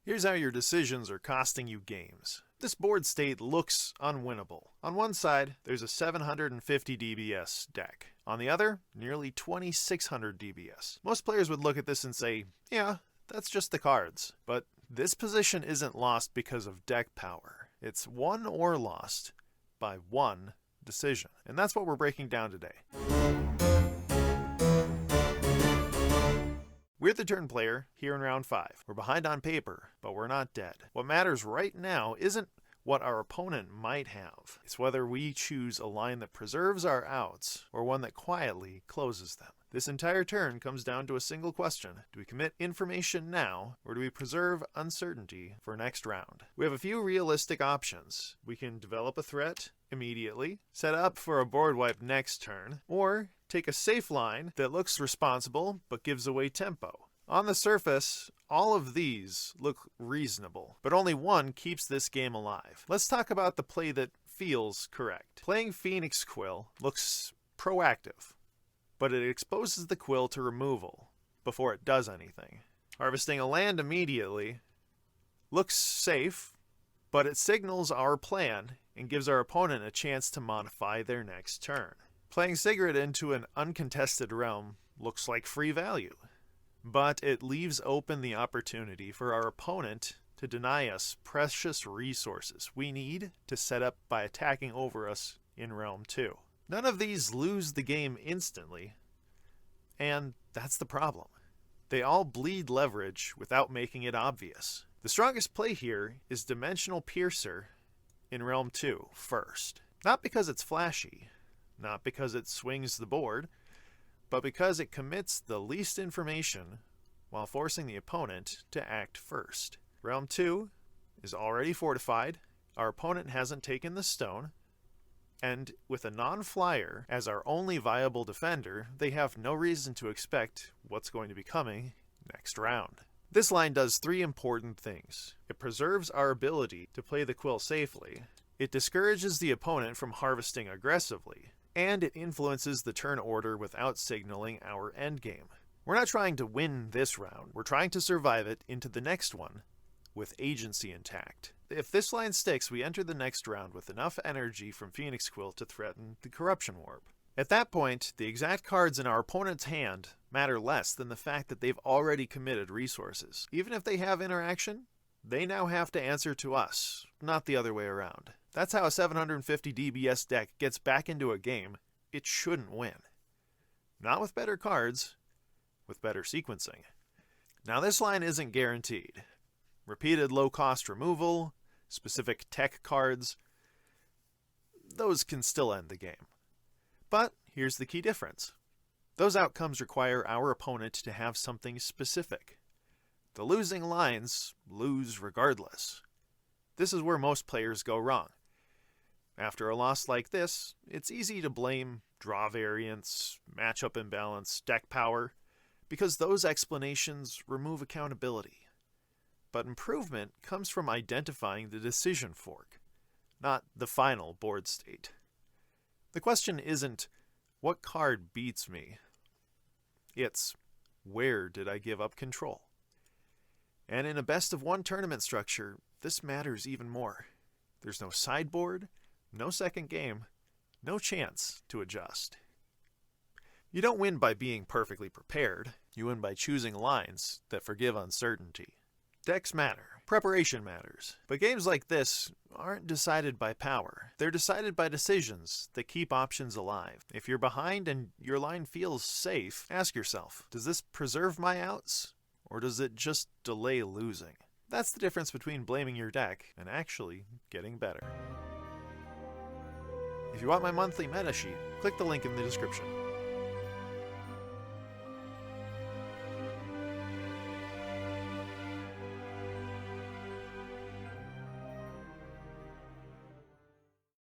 Here's how your decisions are costing you games. This board state looks unwinnable. On one side, there's a 750 DBS deck. On the other, nearly 2600 DBS. Most players would look at this and say, yeah, that's just the cards. But this position isn't lost because of deck power. It's won or lost by one decision. And that's what we're breaking down today. We're the turn player here in round 5. We're behind on paper, but we're not dead. What matters right now isn't what our opponent might have. It's whether we choose a line that preserves our outs or one that quietly closes them. This entire turn comes down to a single question. Do we commit information now, or do we preserve uncertainty for next round? We have a few realistic options. We can develop a threat immediately, set up for a board wipe next turn, or take a safe line that looks responsible but gives away tempo. On the surface, all of these look reasonable, but only one keeps this game alive. Let's talk about the play that feels correct. Playing Phoenix Quill looks proactive, but it exposes the quill to removal before it does anything. Harvesting a land immediately looks safe, but it signals our plan and gives our opponent a chance to modify their next turn. Playing Sigrid into an uncontested realm looks like free value, but it leaves open the opportunity for our opponent to deny us precious resources we need to set up by attacking over us in Realm 2. None of these lose the game instantly, and that's the problem. They all bleed leverage without making it obvious. The strongest play here is Dimensional Piercer in Realm 2 first. Not because it's flashy, not because it swings the board, but because it commits the least information while forcing the opponent to act first. Realm 2 is already fortified, our opponent hasn't taken the stone, and with a non-flyer as our only viable defender, they have no reason to expect what's going to be coming next round. This line does 3 important things. It preserves our ability to play the quill safely, it discourages the opponent from harvesting aggressively, and it influences the turn order without signaling our endgame. We're not trying to win this round, we're trying to survive it into the next one with agency intact. If this line sticks, we enter the next round with enough energy from Phoenix Quill to threaten the Corruption Warp. At that point, the exact cards in our opponent's hand matter less than the fact that they've already committed resources. Even if they have interaction, they now have to answer to us, not the other way around. That's how a 750 DBS deck gets back into a game it shouldn't win. Not with better cards, with better sequencing. Now this line isn't guaranteed. Repeated low-cost removal, specific tech cards, those can still end the game. But here's the key difference. Those outcomes require our opponent to have something specific. The losing lines lose regardless. This is where most players go wrong. After a loss like this, it's easy to blame draw variance, matchup imbalance, deck power, because those explanations remove accountability. But improvement comes from identifying the decision fork, not the final board state. The question isn't, what card beats me? It's, where did I give up control? And in a best-of-1 tournament structure, this matters even more. There's no sideboard, no second game, no chance to adjust. You don't win by being perfectly prepared. You win by choosing lines that forgive uncertainty. Decks matter. Preparation matters. But games like this aren't decided by power. They're decided by decisions that keep options alive. If you're behind and your line feels safe, ask yourself, does this preserve my outs? Or does it just delay losing? That's the difference between blaming your deck and actually getting better. If you want my monthly meta sheet, click the link in the description.